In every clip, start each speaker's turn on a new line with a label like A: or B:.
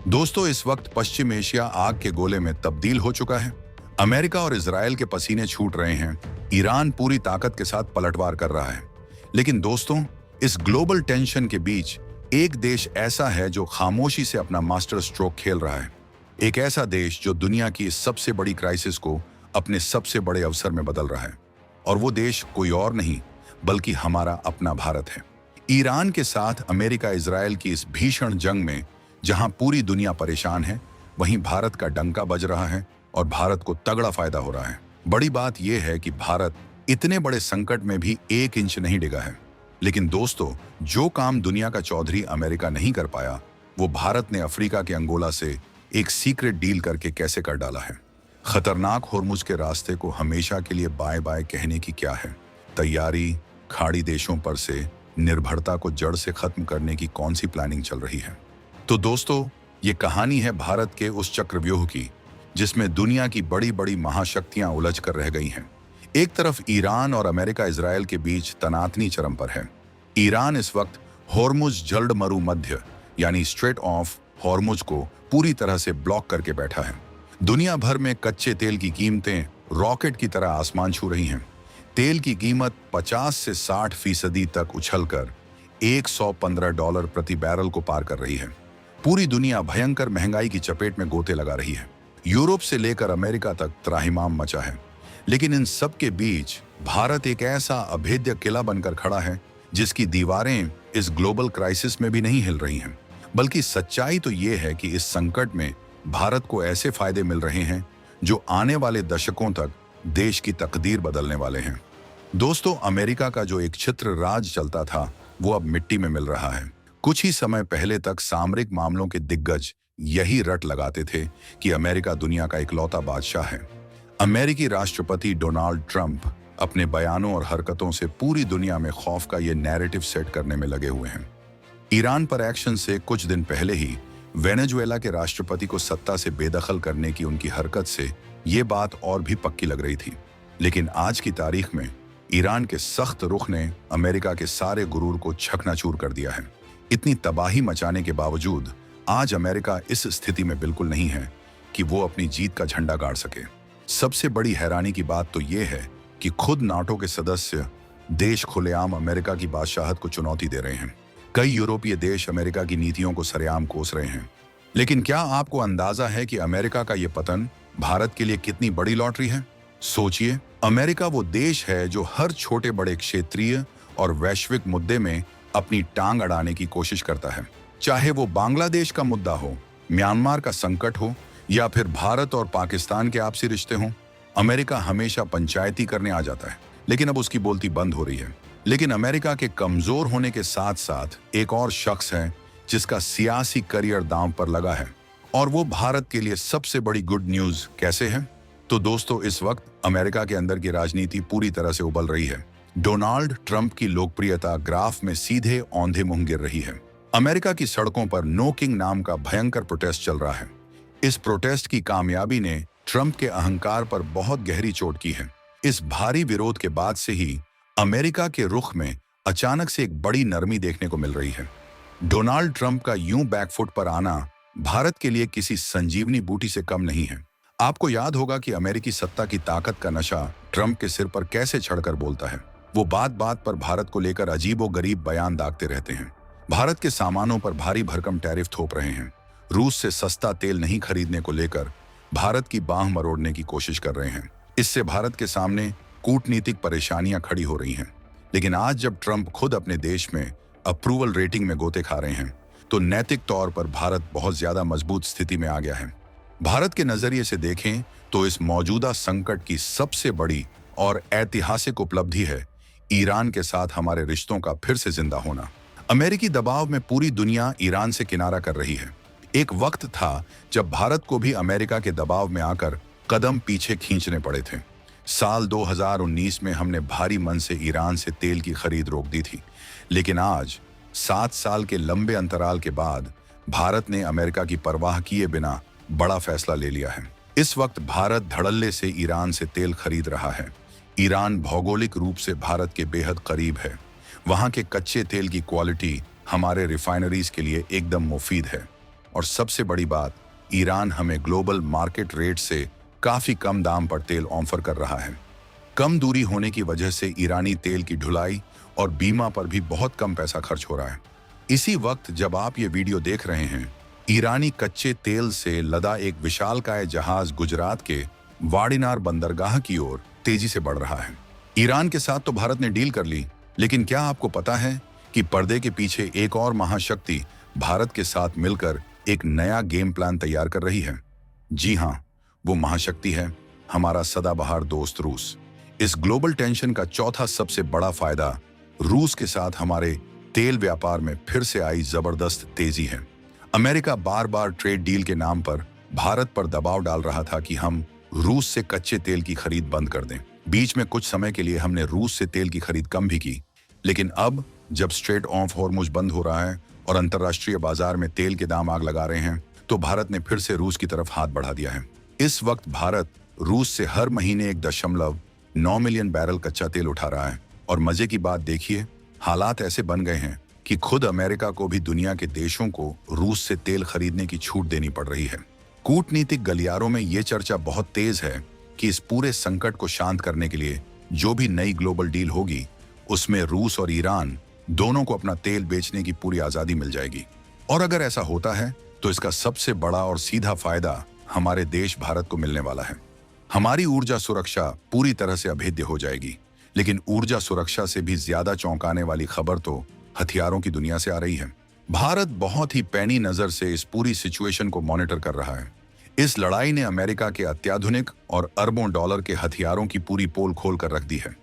A: दोस्तों, इस वक्त पश्चिम एशिया आग के गोले में तब्दील हो चुका है। अमेरिका और इजराइल के पसीने छूट रहे हैं। ईरान पूरी ताकत के साथ पलटवार कर रहा है। लेकिन दोस्तों, इस ग्लोबल टेंशन के बीच एक देश ऐसा है जो खामोशी से अपना मास्टर स्ट्रोक खेल रहा है। एक ऐसा देश जो दुनिया की इस सबसे बड़ी क्राइसिस को अपने सबसे बड़े अवसर में बदल रहा है। और वो देश कोई और नहीं बल्कि हमारा अपना भारत है। ईरान के साथ अमेरिका इजराइल की इस भीषण जंग में जहां पूरी दुनिया परेशान है, वहीं भारत का डंका बज रहा है और भारत को तगड़ा फायदा हो रहा है। बड़ी बात यह है कि भारत इतने बड़े संकट में भी 1 इंच नहीं डिगा है। लेकिन दोस्तों, जो काम दुनिया का चौधरी अमेरिका नहीं कर पाया, वो भारत ने अफ्रीका के अंगोला से एक सीक्रेट डील करके कैसे कर डाला है। खतरनाक होर्मुज के रास्ते को हमेशा के लिए बाय बाय कहने की क्या है तैयारी, खाड़ी देशों पर से निर्भरता को जड़ से खत्म करने की कौन सी प्लानिंग चल रही है। तो दोस्तों, ये कहानी है भारत के उस चक्रव्यूह की जिसमें दुनिया की बड़ी बड़ी महाशक्तियां उलझ कर रह गई हैं। एक तरफ ईरान और अमेरिका इजराइल के बीच तनातनी चरम पर है। ईरान इस वक्त होर्मुज जल्द मरु मध्य यानी स्ट्रेट ऑफ होर्मुज को पूरी तरह से ब्लॉक करके बैठा है। दुनिया भर में कच्चे तेल की कीमतें रॉकेट की तरह आसमान छू रही हैं। तेल की कीमत 50 से 60% तक उछलकर $115 प्रति बैरल को पार कर रही है। पूरी दुनिया भयंकर महंगाई की चपेट में गोते लगा रही है। यूरोप से लेकर अमेरिका तक त्राहिमाम मचा है। लेकिन इन सब के बीच भारत एक ऐसा अभेद्य किला बनकर खड़ा है जिसकी दीवारें इस ग्लोबल क्राइसिस में भी नहीं हिल रही हैं। बल्कि सच्चाई तो ये है कि इस संकट में भारत को ऐसे फायदे मिल रहे हैं जो आने वाले दशकों तक देश की तकदीर बदलने वाले हैं। दोस्तों, अमेरिका का जो एक छित्र राज चलता था, वो अब मिट्टी में मिल रहा है। कुछ ही समय पहले तक सामरिक मामलों के दिग्गज यही रट लगाते थे कि अमेरिका दुनिया का इकलौता बादशाह है। अमेरिकी राष्ट्रपति डोनाल्ड ट्रंप अपने बयानों और हरकतों से पूरी दुनिया में खौफ का ये नैरेटिव सेट करने में लगे हुए हैं। ईरान पर एक्शन से कुछ दिन पहले ही वेनेजुएला के राष्ट्रपति को सत्ता से बेदखल करने की उनकी हरकत से ये बात और भी पक्की लग रही थी। लेकिन आज की तारीख में ईरान के सख्त रुख ने अमेरिका के सारे गुरूर को छकनाचूर कर दिया है। इतनी तबाही मचाने के बावजूद आज अमेरिका इस स्थिति में बिल्कुल नहीं है कि वो अपनी जीत का झंडा गाड़ सके। सबसे बड़ी हैरानी की बात तो ये है कि खुद नाटो के सदस्य देश खुलेआम अमेरिका की बादशाहत को चुनौती दे रहे हैं। कई यूरोपीय देश अमेरिका की नीतियों को सरेआम कोस रहे हैं। लेकिन क्या आपको अंदाजा है कि अमेरिका का ये पतन भारत के लिए कितनी बड़ी लॉटरी है? सोचिए, अमेरिका वो देश है जो हर छोटे बड़े क्षेत्रीय और वैश्विक मुद्दे में अपनी टांग अड़ाने की कोशिश करता है। चाहे वो बांग्लादेश का मुद्दा हो, म्यांमार का संकट हो या फिर भारत और पाकिस्तान के आपसी रिश्ते हों, अमेरिका हमेशा पंचायती करने आ जाता है। लेकिन अब उसकी बोलती बंद हो रही है। लेकिन अमेरिका के कमजोर होने के साथ साथ एक और शख्स है जिसका सियासी करियर दांव पर लगा है, और वो भारत के लिए सबसे बड़ी गुड न्यूज कैसे है? तो दोस्तों, इस वक्त अमेरिका के अंदर की राजनीति पूरी तरह से उबल रही है। डोनाल्ड ट्रंप की लोकप्रियता ग्राफ में सीधे औंधे मुंह गिर रही है। अमेरिका की सड़कों पर नो किंग नाम का भयंकर प्रोटेस्ट चल रहा है। इस प्रोटेस्ट की कामयाबी ने ट्रंप के अहंकार पर बहुत गहरी चोट की है। इस भारी विरोध के बाद से ही अमेरिका के रुख में अचानक से एक बड़ी नरमी देखने को मिल रही है। डोनाल्ड ट्रंप का यूं बैकफुट पर आना भारत के लिए किसी संजीवनी बूटी से कम नहीं है। आपको याद होगा कि अमेरिकी सत्ता की ताकत का नशा ट्रंप के सिर पर कैसे चढ़कर बोलता है। वो बात बात पर भारत को लेकर अजीबोगरीब बयान दागते रहते हैं। भारत के सामानों पर भारी भरकम टैरिफ थोप रहे हैं। रूस से सस्ता तेल नहीं खरीदने को लेकर भारत की बांह मरोड़ने की कोशिश कर रहे हैं। इससे भारत के सामने कूटनीतिक परेशानियां खड़ी हो रही हैं। लेकिन आज जब ट्रंप खुद अपने देश में अप्रूवल रेटिंग में गोते खा रहे हैं, तो नैतिक तौर पर भारत बहुत ज्यादा मजबूत स्थिति में आ गया है। भारत के नजरिए से देखें तो इस मौजूदा संकट की सबसे बड़ी और ऐतिहासिक उपलब्धि है ईरान के साथ हमारे रिश्तों का फिर से जिंदा होना। अमेरिकी दबाव में पूरी दुनिया ईरान से किनारा कर रही है। एक वक्त था जब भारत को भी अमेरिका के दबाव में आकर कदम पीछे खींचने पड़े थे। साल 2019 में हमने भारी मन से ईरान से तेल की खरीद रोक दी थी। लेकिन आज 7 साल के लंबे अंतराल के बाद भारत ने अमेरिका की परवाह किए बिना बड़ा फैसला ले लिया है। इस वक्त भारत धड़ल्ले से ईरान से तेल खरीद रहा है। ईरान भौगोलिक रूप से भारत के बेहद करीब है। वहां के कच्चे तेल की क्वालिटी हमारे रिफाइनरीज के लिए एकदम मुफीद है। और सबसे बड़ी बात, ईरान हमें ग्लोबल मार्केट रेट से काफी कम दाम पर तेल ऑफर कर रहा है। कम दूरी होने की वजह से ईरानी तेल की ढुलाई और बीमा पर भी बहुत कम पैसा खर्च हो रहा है। इसी वक्त जब आप ये वीडियो देख रहे हैं, ईरानी कच्चे तेल से लदा एक विशालकाय जहाज गुजरात के वाडिनार बंदरगाह की ओर तेजी से बढ़ रहा है। ईरान के साथ तो भारत ने डील कर ली, लेकिन क्या आपको पता है कि पर्दे के पीछे एक और महाशक्ति भारत के साथ मिलकर एक नया गेम प्लान तैयार कर रही है? जी हाँ, वो महाशक्ति है हमारा सदाबहार दोस्त रूस। इस ग्लोबल टेंशन का चौथा सबसे बड़ा फायदा रूस के साथ हमारे तेल व्यापार में फिर से आई जबरदस्त तेजी है। अमेरिका बार बार ट्रेड डील के नाम पर भारत पर दबाव डाल रहा था कि हम रूस से कच्चे तेल की खरीद बंद कर दें। बीच में कुछ समय के लिए हमने रूस से तेल की खरीद कम भी की, लेकिन अब जब स्ट्रेट ऑफ हॉर्मुज बंद हो रहा है और अंतर्राष्ट्रीय बाजार में तेल के दाम आग लगा रहे हैं, तो भारत ने फिर से रूस की तरफ हाथ बढ़ा दिया है। इस वक्त भारत रूस से हर महीने 1.9 मिलियन बैरल कच्चा तेल उठा रहा है। और मजे की बात देखिए, हालात ऐसे बन गए हैं कि खुद अमेरिका को भी दुनिया के देशों को रूस से तेल खरीदने की छूट देनी पड़ रही है। कूटनीतिक गलियारों में ये चर्चा बहुत तेज है कि इस पूरे संकट को शांत करने के लिए जो भी नई ग्लोबल डील होगी, उसमें रूस और ईरान दोनों को अपना तेल बेचने की पूरी आजादी मिल जाएगी। और अगर ऐसा होता है तो इसका सबसे बड़ा और सीधा फायदा हमारे देश भारत को मिलने वाला है। हमारी ऊर्जा सुरक्षा पूरी तरह से अभेद्य हो जाएगी। लेकिन ऊर्जा सुरक्षा से भी ज्यादा चौंकाने वाली खबर तो हथियारों की दुनिया से आ रही है। भारत बहुत ही पैनी नजर से इस पूरी सिचुएशन को मॉनिटर कर रहा है। इस लड़ाई ने अमेरिका के अत्याधुनिक और अरबों डॉलर के हथियारों की पूरी पोल खोल कर रख दी है।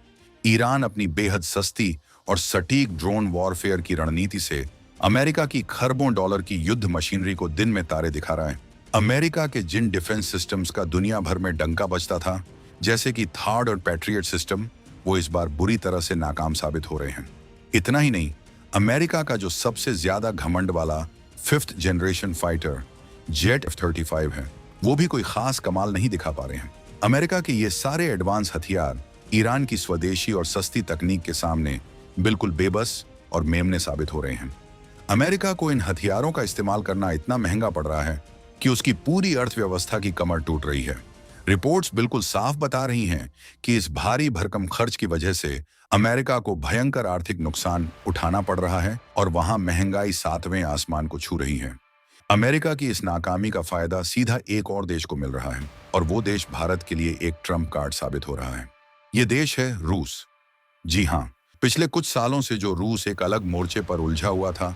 A: ईरान अपनी बेहद सस्ती और सटीक ड्रोन वॉरफेयर की रणनीति से अमेरिका की खरबों डॉलर की युद्ध मशीनरी को दिन में तारे दिखा रहा है। अमेरिका के जिन डिफेंस सिस्टम्स का दुनिया भर में डंका बजता था, जैसे कि थार्ड और पैट्रियट सिस्टम, वो इस बार बुरी तरह से नाकाम साबित हो रहे हैं। इतना ही नहीं, अमेरिका का जो सबसे ज्यादा घमंड वाला 5th generation fighter jet F-35 है, वो भी कोई खास कमाल नहीं दिखा पा रहे हैं। अमेरिका के ये सारे एडवांस हथियार ईरान की स्वदेशी और सस्ती तकनीक के सामने बिल्कुल बेबस और मेमने साबित हो रहे हैं। अमेरिका को इन हथियारों का इस्तेमाल करना इतना महंगा पड़ रहा है कि उसकी पूरी अर्थव्यवस्था की कमर टूट रही है। रिपोर्ट्स बिल्कुल साफ बता रही हैं कि इस भारी भरकम खर्च की वजह से अमेरिका को भयंकर आर्थिक नुकसान उठाना पड़ रहा है और वहां महंगाई 7वें आसमान को छू रही है। अमेरिका की इस नाकामी का फायदा सीधा एक और देश को मिल रहा है, और वो देश भारत के लिए एक ट्रम्प कार्ड साबित हो रहा है। ये देश है रूस। जी हाँ, पिछले कुछ सालों से जो रूस एक अलग मोर्चे पर उलझा हुआ था,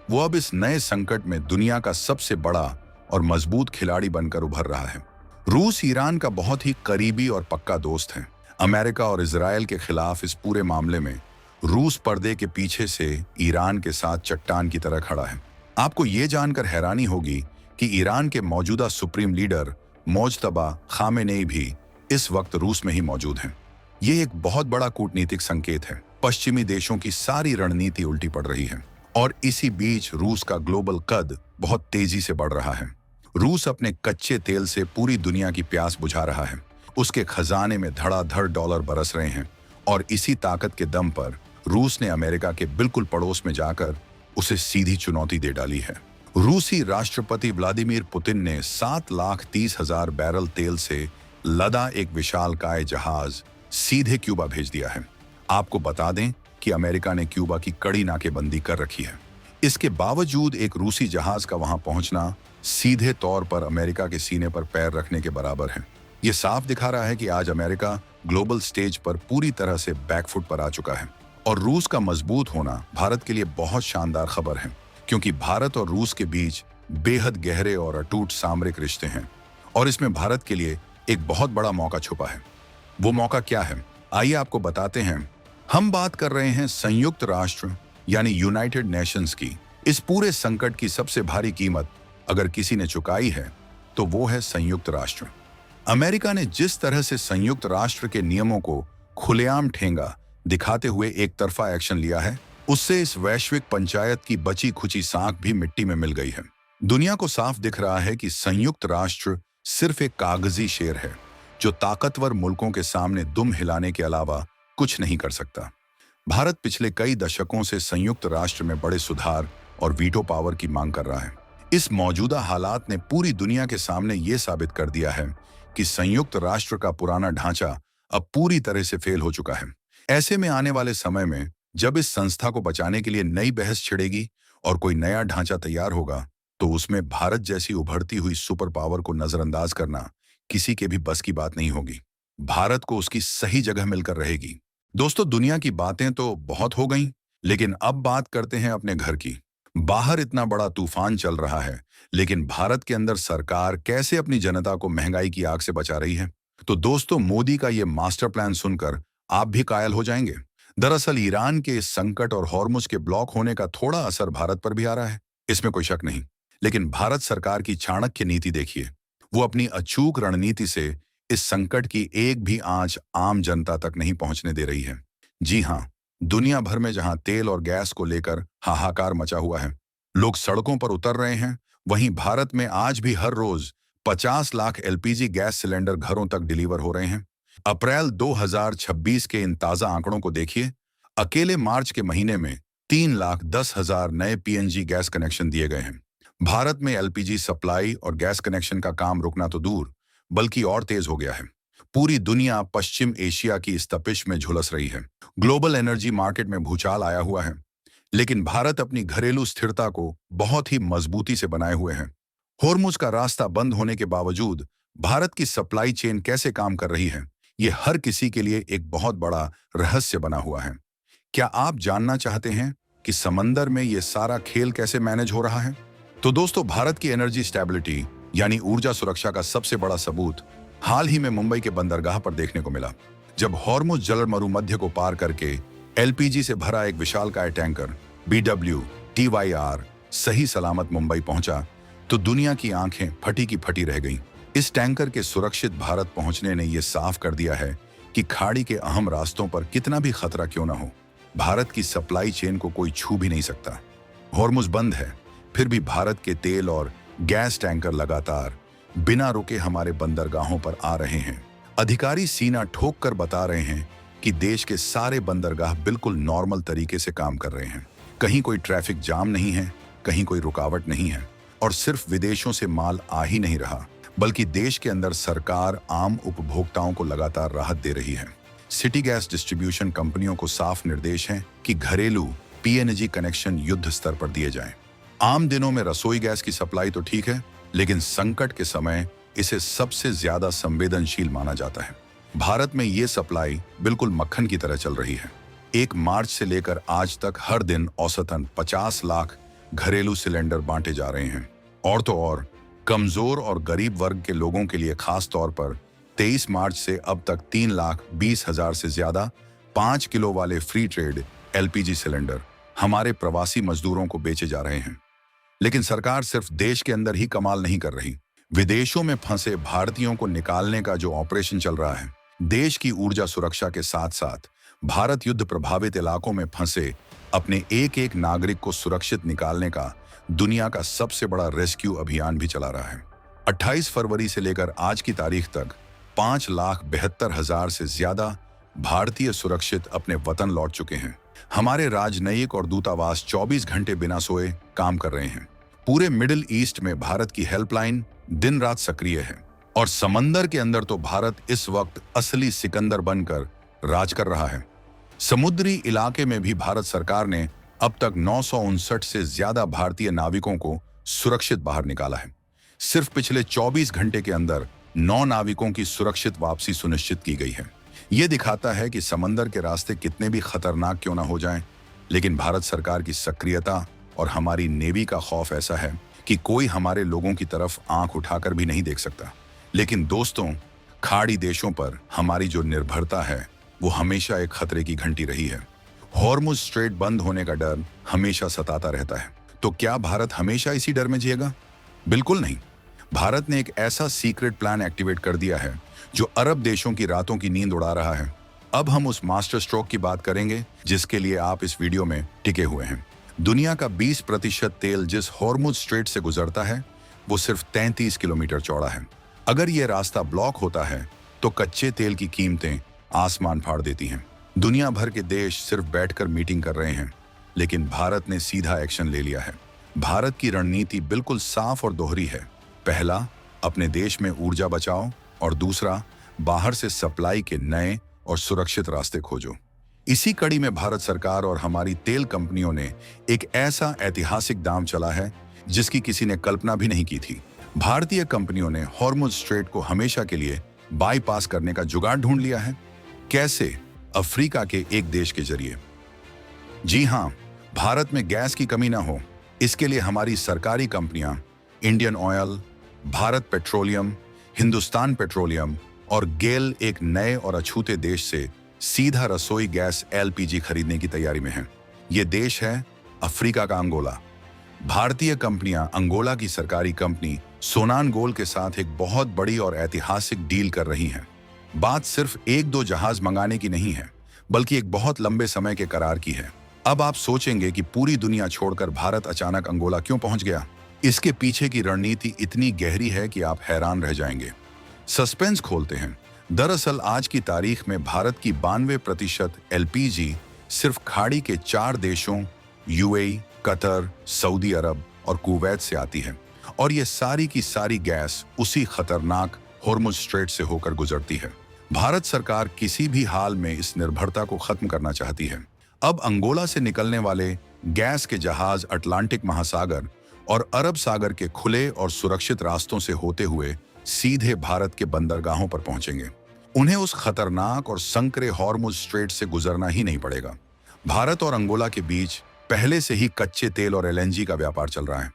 A: वो अब इस नए संकट में दुनिया का सबसे बड़ा और मजबूत खिलाड़ी बनकर उभर रहा है। रूस ईरान का बहुत ही करीबी और पक्का दोस्त है। अमेरिका और इजराइल के खिलाफ इस पूरे मामले में रूस पर्दे के पीछे से ईरान के साथ चट्टान की तरह खड़ा है। आपको ये जानकर हैरानी होगी कि ईरान के मौजूदा सुप्रीम लीडर मोज्तबा खामेनेई भी इस वक्त रूस में ही मौजूद हैं। ये एक बहुत बड़ा कूटनीतिक संकेत है। पश्चिमी देशों की सारी रणनीति उल्टी पड़ रही है और इसी बीच रूस का ग्लोबल कद बहुत तेजी से बढ़ रहा है। रूस अपने कच्चे तेल से पूरी दुनिया की प्यास बुझा रहा है। उसके खजाने में धड़ाधड़ डॉलर बरस रहे हैं और इसी ताकत के दम पर रूस ने अमेरिका के बिल्कुल पड़ोस में जाकर उसे सीधी चुनौती दे डाली है। रूसी राष्ट्रपति व्लादिमीर पुतिन ने 7,30,000 बैरल तेल से लदा एक विशालकाय जहाज सीधे क्यूबा भेज दिया है। आपको बता दें कि अमेरिका ने क्यूबा की कड़ी नाकेबंदी कर रखी है। इसके बावजूद एक रूसी जहाज का वहां पहुंचना सीधे तौर पर अमेरिका के सीने पर पैर रखने के बराबर है। ये साफ दिखा रहा है कि आज अमेरिका ग्लोबल स्टेज पर पूरी तरह से बैकफुट पर आ चुका है। और रूस का मजबूत होना भारत के लिए बहुत शानदार खबर है, क्योंकि भारत और रूस के बीच बेहद गहरे और अटूट सामरिक रिश्ते हैं और इसमें भारत के लिए एक बहुत बड़ा मौका छुपा है। वो मौका क्या है, आइए आपको बताते हैं। हम बात कर रहे हैं संयुक्त राष्ट्र यानी यूनाइटेड नेशंस की। इस पूरे संकट की सबसे भारी कीमत अगर किसी ने चुकाई है तो वो है संयुक्त राष्ट्र। अमेरिका ने जिस तरह से संयुक्त राष्ट्र के नियमों को खुलेआम ठेंगा दिखाते हुए एक तरफा एक्शन लिया है, उससे इस वैश्विक पंचायत की बची खुची साख भी मिट्टी में मिल गई है। दुनिया को साफ दिख रहा है कि संयुक्त राष्ट्र सिर्फ एक कागजी शेर है जो ताकतवर मुल्कों के सामने दुम हिलाने के अलावा कुछ नहीं कर सकता। भारत पिछले कई दशकों से संयुक्त राष्ट्र में बड़े सुधार और वीटो पावर की मांग कर रहा है। इस मौजूदा हालात ने पूरी दुनिया के सामने ये साबित कर दिया है कि संयुक्त राष्ट्र का पुराना ढांचा अब पूरी तरह से फेल हो चुका है। ऐसे में आने वाले समय में जब इस संस्था को बचाने के लिए नई बहस छिड़ेगी और कोई नया ढांचा तैयार होगा, तो उसमें भारत जैसी उभरती हुई सुपर पावर को नजरअंदाज करना किसी के भी बस की बात नहीं होगी। भारत को उसकी सही जगह मिलकर रहेगी। दोस्तों, दुनिया की बातें तो बहुत हो गईं, लेकिन अब बात करते हैं अपने घर की। बाहर इतना बड़ा तूफान चल रहा है, लेकिन भारत के अंदर सरकार कैसे अपनी जनता को महंगाई की आग से बचा रही है? तो दोस्तों, मोदी का ये मास्टर प्लान सुनकर आप भी कायल हो जाएंगे। दरअसल ईरान के इस संकट और हॉर्मुज के ब्लॉक होने का थोड़ा असर भारत पर भी आ रहा है, इसमें कोई शक नहीं। लेकिन भारत सरकार की चाणक्य नीति देखिए। वो अपनी अचूक रणनीति से इस संकट की एक भी आंच आम जनता तक नहीं पहुंचने दे रही है। जी हाँ, दुनिया भर में जहां तेल और गैस को लेकर हाहाकार मचा हुआ है, लोग सड़कों पर उतर रहे हैं, वहीं भारत में आज भी हर रोज 50 लाख एलपीजी गैस सिलेंडर घरों तक डिलीवर हो रहे हैं। अप्रैल 2026 के इन ताजा आंकड़ों को देखिए। अकेले मार्च के महीने में 3,10,000 नए पीएनजी गैस कनेक्शन दिए गए हैं। भारत में एलपीजी सप्लाई और गैस कनेक्शन का काम रुकना तो दूर, बल्कि और तेज हो गया है। पूरी दुनिया पश्चिम एशिया की इस तपिश में झुलस रही है। ग्लोबल एनर्जी मार्केट में भूचाल आया हुआ है, लेकिन भारत अपनी घरेलू स्थिरता को बहुत ही मजबूती से बनाए हुए है। होर्मुज का रास्ता बंद होने के बावजूद भारत की सप्लाई चेन कैसे काम कर रही है, ये हर किसी के लिए एक बहुत बड़ा रहस्य बना हुआ है। क्या आप जानना चाहते हैं कि समंदर में ये सारा खेल कैसे मैनेज हो रहा है? तो दोस्तों, भारत की एनर्जी स्टेबिलिटी यानी ऊर्जा सुरक्षा का सबसे बड़ा सबूत हाल ही में मुंबई के बंदरगाह पर देखने को मिला। जब हॉर्मुज जल मरुमध्य को पार करके एलपीजी से भरा एक विशालकाय टैंकर BWTYR सही सलामत मुंबई पहुंचा, तो दुनिया की आंखें फटी की फटी रह गईं। इस टैंकर के सुरक्षित भारत पहुंचने ने यह साफ कर दिया है कि खाड़ी के अहम रास्तों पर कितना भी खतरा क्यों ना हो, भारत की सप्लाई चेन को कोई छू भी नहीं सकता। हॉर्मुज बंद है, फिर भी भारत के तेल और गैस टैंकर लगातार बिना रुके हमारे बंदरगाहों पर आ रहे हैं। अधिकारी सीना ठोक कर बता रहे हैं कि देश के सारे बंदरगाह बिल्कुल नॉर्मल तरीके से काम कर रहे हैं। कहीं कोई ट्रैफिक जाम नहीं है, कहीं कोई रुकावट नहीं है, और सिर्फ विदेशों से माल आ ही नहीं रहा, बल्कि देश के अंदर सरकार आम उपभोक्ताओं को लगातार राहत दे रही है। सिटी गैस डिस्ट्रीब्यूशन कंपनियों को साफ निर्देश हैं कि घरेलू पीएनजी कनेक्शन युद्ध स्तर पर दिए जाएं। आम दिनों में रसोई गैस की सप्लाई तो ठीक है, लेकिन संकट के समय इसे सबसे ज्यादा संवेदनशील माना जाता है। भारत में ये सप्लाई बिल्कुल मक्खन की तरह चल रही है। 1 मार्च से लेकर आज तक हर दिन औसतन 50 लाख घरेलू सिलेंडर बांटे जा रहे हैं। और तो और, कमजोर और गरीब वर्ग के लोगों के लिए खास तौर पर 23 मार्च से अब तक 3,20,000 से ज्यादा 5 किलो वाले फ्री ट्रेड एलपीजी सिलेंडर हमारे प्रवासी मजदूरों को बेचे जा रहे हैं। लेकिन सरकार सिर्फ देश के अंदर ही कमाल नहीं कर रही। विदेशों में फंसे भारतीयों को निकालने का जो ऑपरेशन चल रहा है, देश की ऊर्जा सुरक्षा के साथ साथ भारत युद्ध प्रभावित इलाकों में फंसे अपने एक एक नागरिक को सुरक्षित निकालने का दुनिया का सबसे बड़ा रेस्क्यू अभियान भी चला रहा है। 28 फरवरी से लेकर आज की तारीख तक 5,72,000 से ज्यादा भारतीय सुरक्षित अपने वतन लौट चुके हैं। हमारे राजनयिक और दूतावास 24 घंटे बिना सोए काम कर रहे हैं। पूरे मिडिल ईस्ट में भारत की हेल्पलाइन दिन रात सक्रिय है, और समंदर के अंदर तो भारत इस वक्त असली सिकंदर बनकर राज कर रहा है। समुद्री इलाके में भी भारत सरकार ने अब तक 959 से ज्यादा भारतीय नाविकों को सुरक्षित बाहर निकाला है। सिर्फ पिछले 24 घंटे के अंदर 9 नाविकों की सुरक्षित वापसी सुनिश्चित की गई है। ये दिखाता है कि समंदर के रास्ते कितने भी खतरनाक क्यों ना हो जाएं, लेकिन भारत सरकार की सक्रियता और हमारी नेवी का खौफ ऐसा है कि कोई हमारे लोगों की तरफ आंख उठाकर भी नहीं देख सकता। लेकिन दोस्तों, खाड़ी देशों पर हमारी जो निर्भरता है वो हमेशा एक खतरे की घंटी रही है। हॉर्मुज स्ट्रेट बंद होने का डर हमेशा सताता रहता है। तो क्या भारत हमेशा इसी डर में जिएगा? बिल्कुल नहीं। भारत ने एक ऐसा सीक्रेट प्लान एक्टिवेट कर दिया है जो अरब देशों की रातों की नींद उड़ा रहा है। अब हम उस मास्टर स्ट्रोक की बात करेंगे जिसके लिए आप इस वीडियो में टिके हुए हैं। दुनिया का 20% तेल जिस हॉर्मुज स्ट्रेट से गुजरता है वो सिर्फ 33 किलोमीटर चौड़ा है। अगर ये रास्ता ब्लॉक होता है तो कच्चे तेल की कीमतें आसमान फाड़ देती हैं। दुनिया भर के देश सिर्फ बैठकर मीटिंग कर रहे हैं, लेकिन भारत ने सीधा एक्शन ले लिया है। भारत की रणनीति बिल्कुल साफ और दोहरी है। पहला, अपने देश में ऊर्जा बचाओ, और दूसरा, बाहर से सप्लाई के नए और सुरक्षित रास्ते खोजो। इसी कड़ी में भारत सरकार और हमारी तेल कंपनियों ने एक ऐसा ऐतिहासिक दांव चला है जिसकी किसी ने कल्पना भी नहीं की थी। भारतीय कंपनियों ने हॉर्मुज स्ट्रेट को हमेशा के लिए बाईपास करने का जुगाड़ ढूंढ लिया है। कैसे? अफ्रीका के एक देश के जरिए। जी हां, भारत में गैस की कमी ना हो, इसके लिए हमारी सरकारी कंपनियां Indian oil, Bharat petroleum, Hindustan petroleum और गेल एक नए और अछूते देश से सीधा रसोई गैस एलपीजी खरीदने की तैयारी में हैं। ये देश है अफ्रीका का अंगोला। भारतीय कंपनियां अंगोला की सरकारी कंपनी सोनानगोल के साथ एक बहुत बड़ी और ऐतिहासिक डील कर रही हैं। बात सिर्फ एक दो जहाज मंगाने की नहीं है, बल्कि एक बहुत लंबे समय के करार की है। अब आप सोचेंगे कि पूरी दुनिया छोड़कर भारत अचानक अंगोला क्यों पहुंच गया? इसके पीछे की रणनीति इतनी गहरी है कि आप हैरान रह जाएंगे। सस्पेंस खोलते हैं। दरअसल आज की तारीख में भारत की 92% एलपीजी सिर्फ खाड़ी के 4 देशों यूएई, कतर, सऊदी अरब और कुवैत से आती है, और ये सारी की सारी गैस उसी खतरनाक हॉर्मुज स्ट्रेट से होकर गुजरती है। भारत सरकार किसी भी हाल में इस निर्भरता को खत्म करना चाहती है। अब अंगोला से निकलने वाले गैस के जहाज अटलांटिक महासागर और अरब सागर के खुले और सुरक्षित रास्तों से होते हुए सीधे भारत के बंदरगाहों पर पहुंचेंगे। उन्हें उस खतरनाक और संकरे हॉर्मुज स्ट्रेट से गुजरना ही नहीं पड़ेगा। भारत और अंगोला के बीच पहले से ही कच्चे तेल और एलएनजी का व्यापार चल रहा है।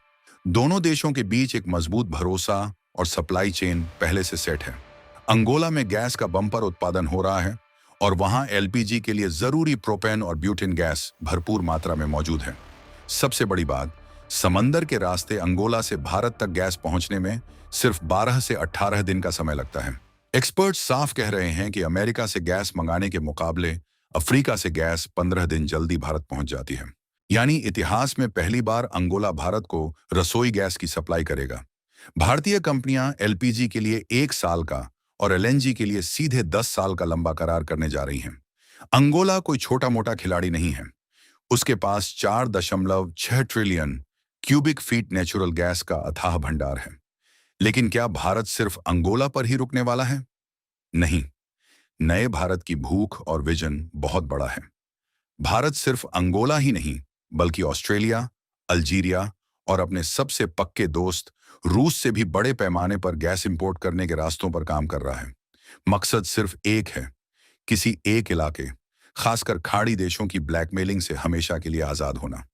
A: दोनों देशों के बीच एक मजबूत भरोसा और सप्लाई चेन पहले से सेट है। अंगोला में गैस का बम्पर उत्पादन हो रहा है और वहां एलपीजी के लिए जरूरी प्रोपेन और ब्यूटेन गैस भरपूर मात्रा में मौजूद है। सबसे बड़ी बात, समंदर के रास्ते अंगोला से भारत तक गैस पहुंचने में सिर्फ 12 से 18 दिन का समय लगता है। एक्सपर्ट्स साफ कह रहे हैं कि अमेरिका से गैस मंगाने के मुकाबले अफ्रीका से गैस 15 दिन जल्दी भारत पहुंच जाती है। यानी इतिहास में पहली बार अंगोला भारत को रसोई गैस की सप्लाई करेगा। भारतीय कंपनियां एलपीजी के लिए 1 साल का और एलएनजी के लिए सीधे 10 साल का लंबा करार करने जा रही हैं। अंगोला कोई छोटा मोटा खिलाड़ी नहीं है। उसके पास 4.6 trillion cubic feet natural gas का अथाह भंडार है। लेकिन क्या भारत सिर्फ अंगोला पर ही रुकने वाला है? नहीं। नए भारत की भूख और विजन बहुत बड़ा है। भारत सिर्फ अंगोला ही नहीं, बल्कि ऑस्ट्रेलिया, अल्जीरिया और अपने सबसे पक्के दोस्त रूस से भी बड़े पैमाने पर गैस इंपोर्ट करने के रास्तों पर काम कर रहा है। मकसद सिर्फ एक है, किसी एक इलाके, खासकर खाड़ी देशों की ब्लैकमेलिंग से हमेशा के लिए आजाद होना।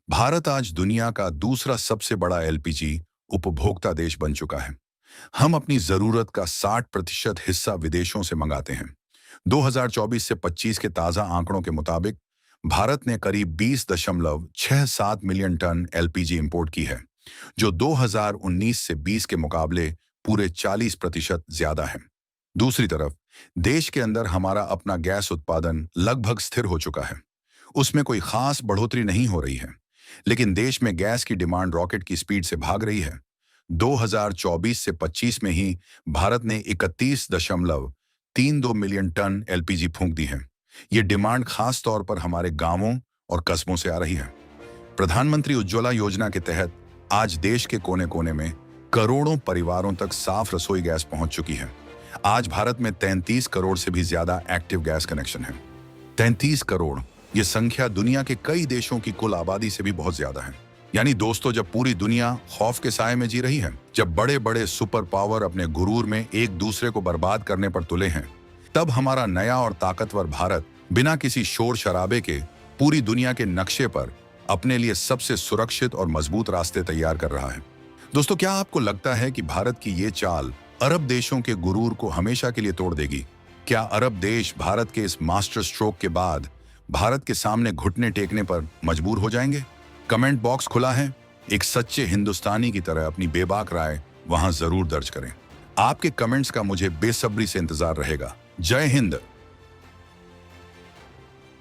A: भारत आज दुनिया का दूसरा सबसे बड़ा एलपीजी उपभोक्ता देश बन चुका है। हम अपनी जरूरत का 60% हिस्सा विदेशों से मंगाते हैं। 2024 से 25 के ताजा आंकड़ों के मुताबिक भारत ने करीब 20.67 मिलियन टन एलपीजी इंपोर्ट की है, जो 2019 से 20 के मुकाबले पूरे 40% ज्यादा है। दूसरी तरफ देश के अंदर हमारा अपना गैस उत्पादन लगभग स्थिर हो चुका है। उसमें कोई खास बढ़ोतरी नहीं हो रही है, लेकिन देश में गैस की डिमांड रॉकेट की स्पीड से भाग रही है। 2024 से 25 में ही भारत ने 31.32 मिलियन टन एलपीजी फूंक दी है। ये डिमांड खास तौर पर हमारे गांवों और कस्बों से आ रही है। प्रधानमंत्री उज्ज्वला योजना के तहत आज देश के कोने कोने में करोड़ों परिवारों तक साफ रसोई गैस पहुंच चुकी है। आज भारत में 33 करोड़ से भी ज्यादा एक्टिव गैस कनेक्शन है। 33 करोड़, ये संख्या दुनिया के कई देशों की कुल आबादी से भी बहुत ज्यादा है। यानी दोस्तों, जब पूरी दुनिया खौफ के साए में जी रही है, जब बड़े बड़े सुपर पावर अपने गुरूर में एक दूसरे को बर्बाद करने पर तुले हैं, तब हमारा नया और ताकतवर भारत बिना किसी शोर शराबे के पूरी दुनिया के नक्शे पर अपने लिए सबसे सुरक्षित और मजबूत रास्ते तैयार कर रहा है। दोस्तों, क्या आपको लगता है कि भारत की ये चाल अरब देशों के गुरूर को हमेशा के लिए तोड़ देगी? क्या अरब देश भारत के इस मास्टर स्ट्रोक के बाद भारत के सामने घुटने टेकने पर मजबूर हो जाएंगे? कमेंट बॉक्स खुला है। एक सच्चे हिंदुस्तानी की तरह अपनी बेबाक राय वहां जरूर दर्ज करें। आपके कमेंट्स का मुझे बेसब्री से इंतजार रहेगा। जय हिंद।